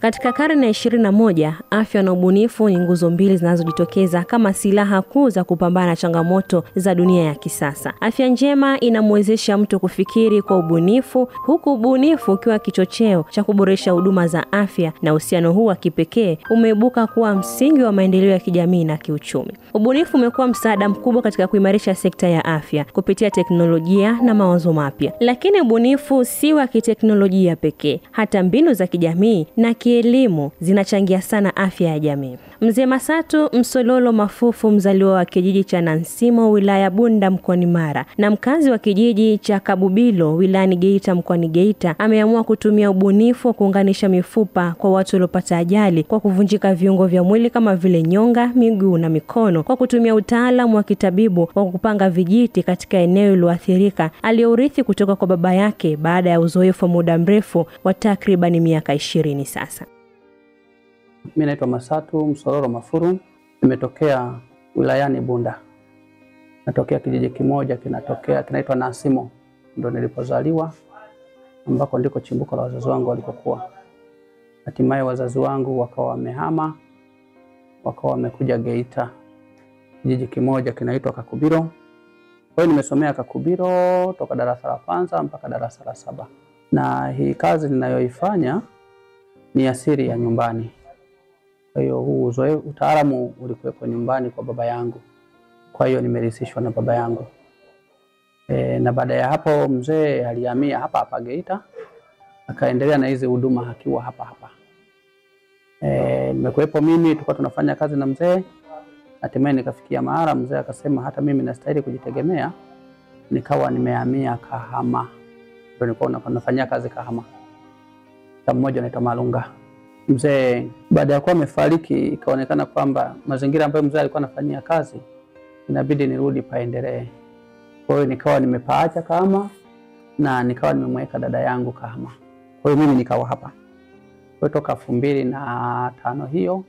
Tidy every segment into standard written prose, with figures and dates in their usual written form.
Katika karne ya 21, afya na ubunifu ni nguzo mbili zinazojitokeza kama silaha kuu za kupambana na changamoto za dunia ya kisasa. Afya njema inamwezesha mtu kufikiri kwa ubunifu, huku ubunifu ukiwa kichocheo cha kuboresha huduma za afya, na uhusiano huu wa kipekee umeibuka kuwa msingi wa maendeleo ya kijamii na kiuchumi. Ubunifu umekuwa msaada mkubwa katika kuimarisha sekta ya afya kupitia teknolojia na mawazo mapya. Lakini ubunifu si wa kiteknolojia pekee, hata mbinu za kijamii na elimu zinachangia sana afya ya jamii. Mzee Masatu Msololo Mafufu, mzaliwa wa kijiji cha Nansimo wilaya Bunda mkoani Mara na mkazi wa kijiji cha Kabubilo wilayani Geita mkoani Geita, ameamua kutumia ubunifu wa kuunganisha mifupa kwa watu waliopata ajali kwa kuvunjika viungo vya mwili kama vile nyonga, miguu na mikono, kwa kutumia utaalamu wa kitabibu wa kupanga vijiti katika eneo lililoathirika aliyourithi kutoka kwa baba yake baada ya uzoefu wa muda mrefu wa takriban miaka 20 sasa. Mimi naitwa Masatu Msololo Mafuru, nimetokea wilayani Bunda. Natokea kijiji kimoja kinaitwa Nansimo, ndio nilipozaliwa, ambako ndiko chimbuko la wazazi wangu walikokuwa. Hatimaye wazazi wangu wakawa wamehama, wakawa wamekuja Geita, kijiji kimoja kinaitwa Kakubiro. Kwa hiyo nimesomea Kakubiro toka darasa la kwanza mpaka darasa la 7. Na hii kazi ninayoifanya ni asili ya nyumbani. Kwa hiyo huu utaalamu ulikuwepo nyumbani kwa baba yangu. Kwa hiyo nimerisishwa na baba yangu. Na baada ya hapo mzee alihamia hapa Geita, akaendelea na hizi huduma akiwa hapa. Nimekuwepo mimi, tulikuwa tunafanya kazi na mzee. Hatimaye nikafikia mahali mzee akasema hata mimi nastahili kujitegemea. Nikawa nimehamia Kahama. Ndio nilikuwa nafanya kazi Kahama. Mmoja anaitwa Malunga. Mzee baada ya kuwa amefariki, ikaonekana kwamba mazingira ambayo mzee alikuwa anafanyia kazi inabidi nirudi paendelee. Kwa hiyo nikawa nimepaacha Kahama na nikawa nimemweka dada yangu Kahama. Kwa hiyo mimi nikawa hapa. Kwa toka 2005 hiyo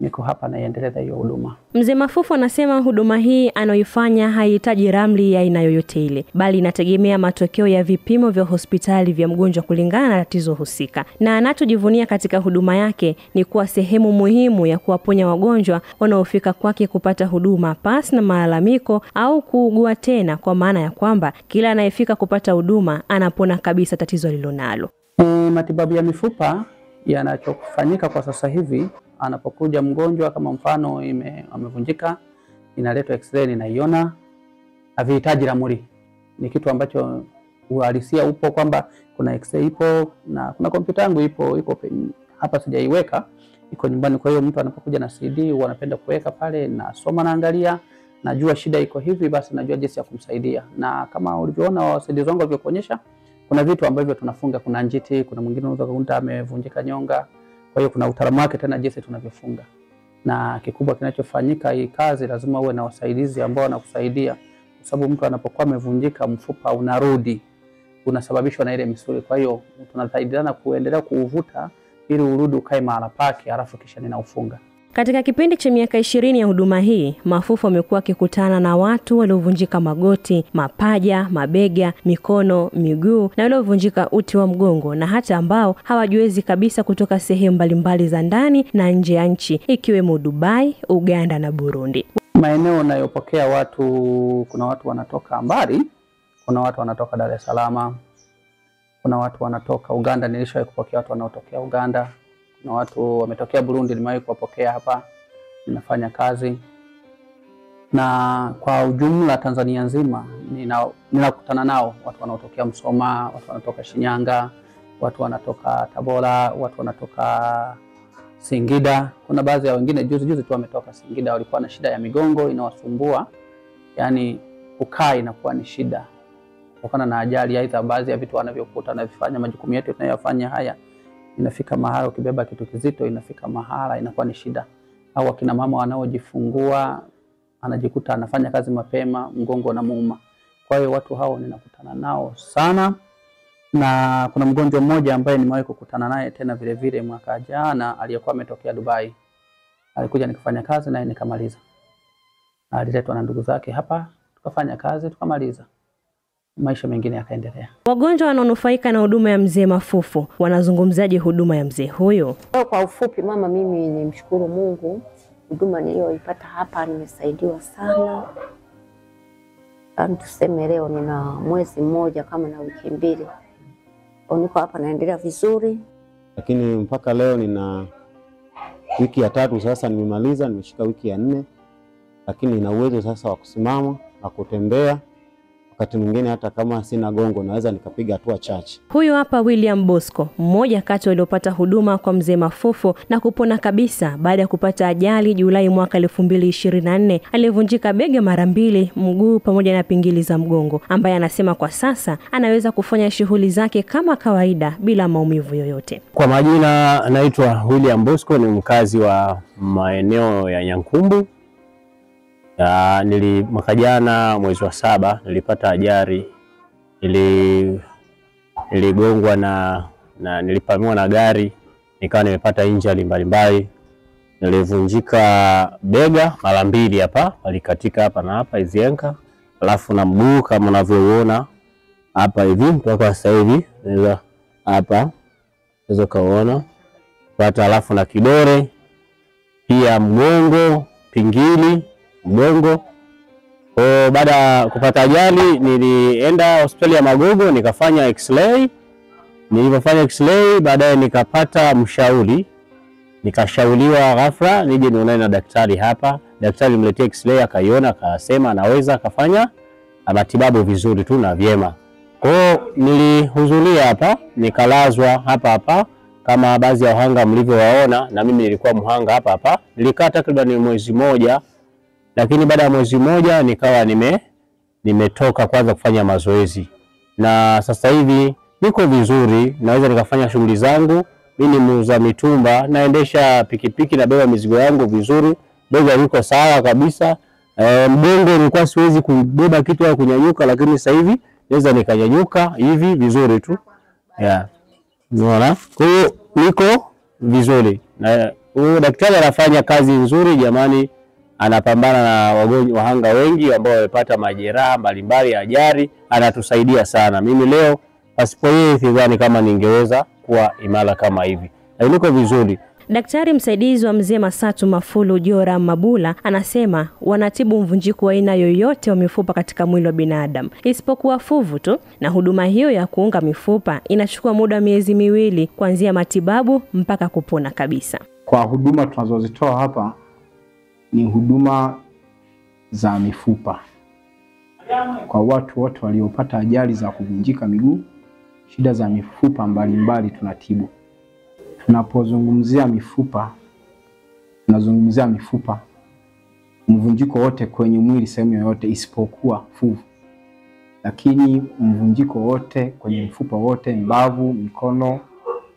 niko hapa naendeleza hiyo huduma. Mzee Mafufu anasema huduma hii anayoifanya haihitaji ramli ya aina yoyote ile, bali inategemea matokeo ya vipimo vya hospitali vya mgonjwa kulingana na tatizo husika. Na anachojivunia katika huduma yake ni kuwa sehemu muhimu ya kuwaponya wagonjwa wanaofika kwake kupata huduma pasi na malalamiko au kuugua tena, kwa maana ya kwamba kila anayefika kupata huduma anapona kabisa tatizo lilonalo. Matibabu ya mifupa yanachofanyika kwa sasa hivi, anapokuja mgonjwa kama mfano amevunjika, inaletwa x-ray ninaiona, havihitaji ramli. Ni kitu ambacho uhalisia upo kwamba kuna x-ray ipo na kuna kompyuta yangu iko hapa, sijaiweka, iko nyumbani. Kwa hiyo mtu anapokuja na CD wanapenda kuweka pale, na soma naangalia, najua shida iko hivi, basi najua jinsi ya kumsaidia. Na kama ulivyoona wasaidizi wangu walivyokuonyesha, kuna vitu ambavyo tunafunga, kuna njiti, kuna mwingine unaweza kukuta amevunjika nyonga. Kwa hiyo kuna utaalamu wake tena jinsi tunavyofunga. Na kikubwa kinachofanyika hii kazi, lazima uwe na wasaidizi ambao wanakusaidia, kwa sababu mtu anapokuwa amevunjika mfupa unarudi, unasababishwa na ile misuli. Kwa hiyo tunasaidiana kuendelea kuuvuta ili urudi ukae mahali pake, alafu kisha ninaufunga. Katika kipindi cha miaka 20 ya huduma hii, Mafufu amekuwa akikutana na watu waliovunjika magoti, mapaja, mabega, mikono, miguu na waliovunjika uti wa mgongo, na hata ambao hawajiwezi kabisa kutoka sehemu mbalimbali za ndani na nje ya nchi, ikiwemo Dubai, Uganda na Burundi. Maeneo yanayopokea watu, kuna watu wanatoka mbali, kuna watu wanatoka Dar es Salaam, kuna watu wanatoka Uganda. Nilishawahi kupokea watu wanaotokea Uganda. Na watu wametokea Burundi, nimewahi kuwapokea hapa, ninafanya kazi. Na kwa ujumla Tanzania nzima ninakutana nao, watu wanaotokea Msoma, watu wanatoka Shinyanga, watu wanatoka Tabora, watu wanatoka Singida. Kuna baadhi ya wengine juzi tu wametoka Singida, walikuwa na shida ya migongo inawasumbua, yani kukaa inakuwa ni shida kutokana na ajali, aidha baadhi ya vitu wanavyokuta na vifanya majukumu yetu tunayofanya haya, inafika mahala ukibeba kitu kizito, inafika mahala inakuwa ni shida. Au akina mama wanaojifungua, anajikuta anafanya kazi mapema, mgongo unamuuma. Kwa hiyo watu hao ninakutana nao sana. Na kuna mgonjwa mmoja ambaye nimewahi kukutana naye tena vile vile mwaka jana, aliyekuwa ametokea Dubai. Alikuja nikafanya kazi naye nikamaliza. Aliletwa na ndugu zake hapa, tukafanya kazi tukamaliza. maisha mengine yakaendelea. Wagonjwa wanaonufaika na huduma ya Mzee Mafufu wanazungumzaje huduma ya mzee huyo? Kwa ufupi mama, mimi nimshukuru Mungu, huduma niliyoipata hapa nimesaidiwa sana. Tuseme leo nina mwezi mmoja kama na wiki mbili. Niko hapa naendelea vizuri. Lakini mpaka leo nina wiki ya 3 sasa nimemaliza, nimeshika wiki ya 4. Lakini nina uwezo sasa wa kusimama na kutembea. Wakati mwingine hata kama sina gongo naweza nikapiga hatua chache. Huyu hapa William Bosco, mmoja kati waliopata huduma kwa Mzee Mafufu na kupona kabisa baada ya kupata ajali Julai mwaka 2024. Alivunjika bega mara 2, mguu pamoja na pingili za mgongo, ambaye anasema kwa sasa anaweza kufanya shughuli zake kama kawaida bila maumivu yoyote. Kwa majina naitwa William Bosco, ni mkazi wa maeneo ya Nyankumbu. Mwaka jana mwezi wa 7 nilipata ajali. Niligongwa na nilipamiwa na gari, nikawa nimepata injury mbalimbali. Nilivunjika bega mara 2 hapa, alikatika hapa na hapa izienka, alafu na mguu kama unavyoona hapa hivi mpaka sasa hivi naweza hapa unaweza kaona pata, alafu na kidole pia, mgongo, pingili mgongo. Baada ya kupata ajali nilienda hospitali ya Magogo nikafanya x-ray. Nilipofanya x-ray baadaye nikapata mshauri, nikashauriwa ghafla nije nionane na daktari hapa. Daktari mletea x-ray akaiona, akasema anaweza akafanya matibabu vizuri tu na vyema. Nilihudhuria hapa, nikalazwa hapa kama baadhi ya wahanga mlivyowaona, na mimi nilikuwa mhanga hapa. Nilikaa takriban mwezi mmoja. Lakini baada ya mwezi mmoja nikawa nimetoka kwanza kufanya mazoezi. Na sasa hivi niko vizuri, naweza nikafanya shughuli zangu. Mimi ni muuza mitumba, naendesha pikipiki na beba mizigo yangu vizuri. Bega liko sawa kabisa. Mgongo nilikuwa siwezi kubeba kitu au kunyanyuka, lakini sasa hivi naweza nikanyanyuka hivi vizuri tu. Unaona? Kwa hiyo niko vizuri. Na huyo daktari anafanya kazi nzuri jamani. Anapambana na wagonjwa wahanga wengi ambao wamepata majeraha mbalimbali ya ajali, anatusaidia sana. Mimi leo pasipo yeye sidhani kama ningeweza kuwa imara kama hivi. Na niko vizuri. Daktari msaidizi wa Mzee Masatu Mafulu Joram Mabula anasema wanatibu mvunjiko wa aina yoyote wa mifupa katika mwili wa binadamu isipokuwa fuvu tu, na huduma hiyo ya kuunga mifupa inachukua muda miezi 2 kuanzia matibabu mpaka kupona kabisa. Kwa huduma tunazozitoa hapa ni huduma za mifupa kwa watu wote waliopata ajali za kuvunjika miguu, shida za mifupa mbalimbali tunatibu. Tunapozungumzia mifupa, tunazungumzia mifupa mvunjiko wote kwenye mwili sehemu yoyote isipokuwa fuvu. Lakini mvunjiko wote kwenye mifupa wote, mbavu, mikono,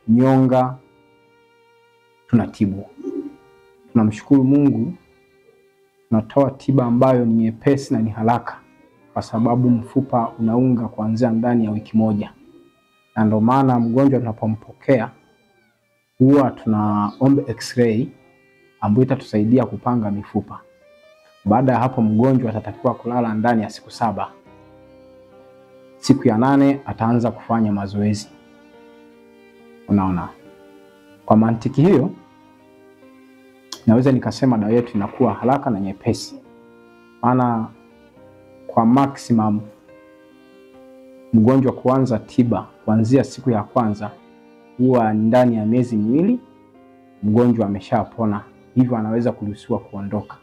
nyonga tunatibu. Tunamshukuru Mungu, tunatoa tiba ambayo ni nyepesi na ni haraka, kwa sababu mfupa unaunga kuanzia ndani ya wiki 1. Na ndio maana mgonjwa tunapompokea huwa tunaomba x-ray ambayo itatusaidia kupanga mifupa. Baada ya hapo mgonjwa atatakiwa kulala ndani ya siku 7. Siku ya 8 ataanza kufanya mazoezi. Unaona? Kwa mantiki hiyo naweza nikasema dawa yetu inakuwa haraka na nyepesi. Maana kwa maximum mgonjwa kuanza tiba kuanzia siku ya kwanza huwa ndani ya miezi 2 mgonjwa ameshapona, hivyo anaweza kuruhusiwa kuondoka.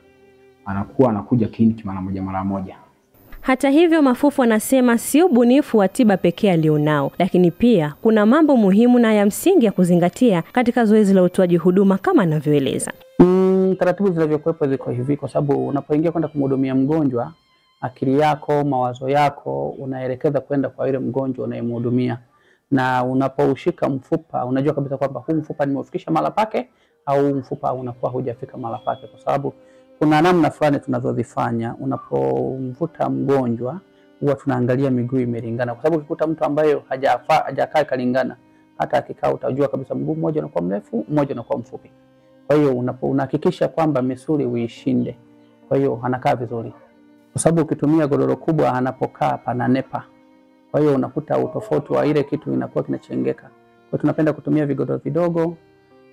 Anakuja kliniki mara moja. Hata hivyo Mafufu anasema sio ubunifu wa tiba pekee alionao, lakini pia kuna mambo muhimu na ya msingi ya kuzingatia katika zoezi la utoaji huduma kama anavyoeleza. Taratibu zinavyokuwepo ziko hivi, kwa sababu unapoingia kwenda kumhudumia mgonjwa, akili yako, mawazo yako unaelekeza kwenda kwa yule mgonjwa unayemhudumia. Na unapoushika mfupa unajua kabisa kwamba huu mfupa nimeufikisha mahali pake au mfupa unakuwa hujafika mahali pake, kwa sababu kuna namna fulani tunazozifanya. Unapomvuta mgonjwa huwa tunaangalia miguu imelingana, kwa sababu ukikuta mtu ambaye hajakaa kalingana, hata akikaa utajua kabisa mguu mmoja unakuwa mrefu, mmoja unakuwa mfupi. Kwa hiyo unahakikisha kwamba misuli uishinde. Kwa hiyo anakaa vizuri, kwa sababu ukitumia godoro kubwa anapokaa pananepa. Kwa hiyo unakuta utofauti wa ile kitu inakuwa kinachengeka. Kwa hiyo tunapenda kutumia vigodoro vidogo,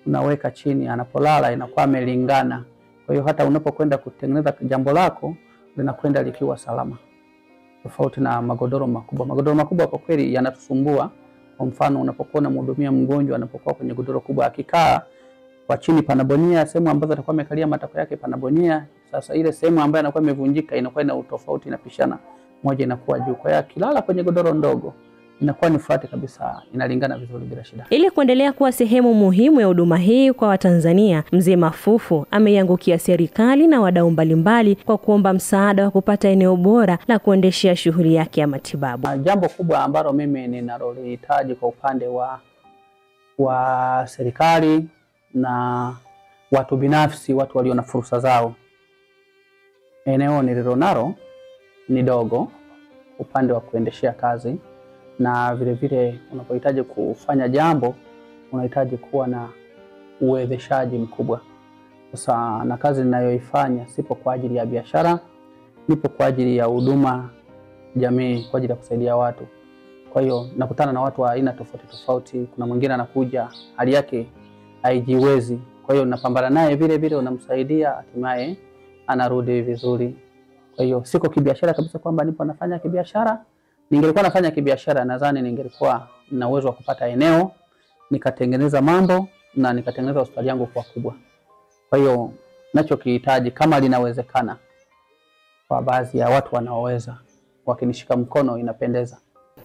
unaweka chini, anapolala inakuwa amelingana. Kwa hiyo hata unapokwenda kutengeneza jambo lako linakwenda likiwa salama. Tofauti na magodoro makubwa. Magodoro makubwa kwa kweli yanatusumbua. Kwa mfano unapokuwa unamhudumia mgonjwa anapokuwa kwenye godoro kubwa, akikaa kwa chini panabonia, sehemu ambazo atakuwa amekalia matako yake panabonia. Sasa ile sehemu ambayo inakuwa imevunjika inakuwa ina utofauti, inapishana, moja inakuwa juu. Kwa hiyo akilala kwenye godoro ndogo inakuwa ni flat kabisa, inalingana vizuri bila shida. Ili kuendelea kuwa sehemu muhimu ya huduma hii kwa Watanzania, Mzee Mafufu ameiangukia serikali na wadau mbalimbali kwa kuomba msaada wa kupata eneo bora la kuendeshea shughuli yake ya matibabu. Jambo kubwa ambalo mimi ninalolihitaji kwa upande wa serikali na watu binafsi, watu walio na fursa zao, eneo nililonalo ni dogo upande wa kuendeshea kazi, na vile vile unapohitaji kufanya jambo unahitaji kuwa na uwezeshaji mkubwa. Sasa na kazi ninayoifanya sipo kwa ajili ya biashara, nipo kwa ajili ya huduma jamii, kwa ajili ya kusaidia watu. Kwa hiyo nakutana na watu wa aina tofauti tofauti. Kuna mwingine anakuja hali yake haijiwezi, kwa hiyo napambana naye vile vile, unamsaidia hatimaye anarudi vizuri. Kwa hiyo siko kibiashara kabisa kwamba nipo nafanya kibiashara. Ningelikuwa nafanya kibiashara, nadhani ningelikuwa na uwezo wa kupata eneo, nikatengeneza mambo na nikatengeneza hospitali yangu kwa kubwa. Kwa hiyo ninachokihitaji kama linawezekana, kwa baadhi ya watu wanaoweza wakinishika mkono, inapendeza.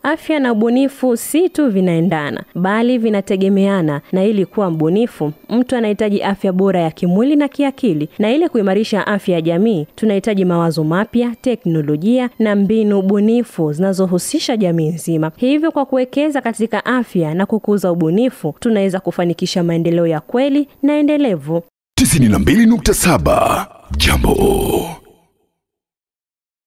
Afya na ubunifu si tu vinaendana, bali vinategemeana, na ili kuwa mbunifu, mtu anahitaji afya bora ya kimwili na kiakili, na ili kuimarisha afya ya jamii, tunahitaji mawazo mapya, teknolojia na mbinu bunifu zinazohusisha jamii nzima. Hivyo kwa kuwekeza katika afya na kukuza ubunifu, tunaweza kufanikisha maendeleo ya kweli na endelevu. 92.7 Jambo.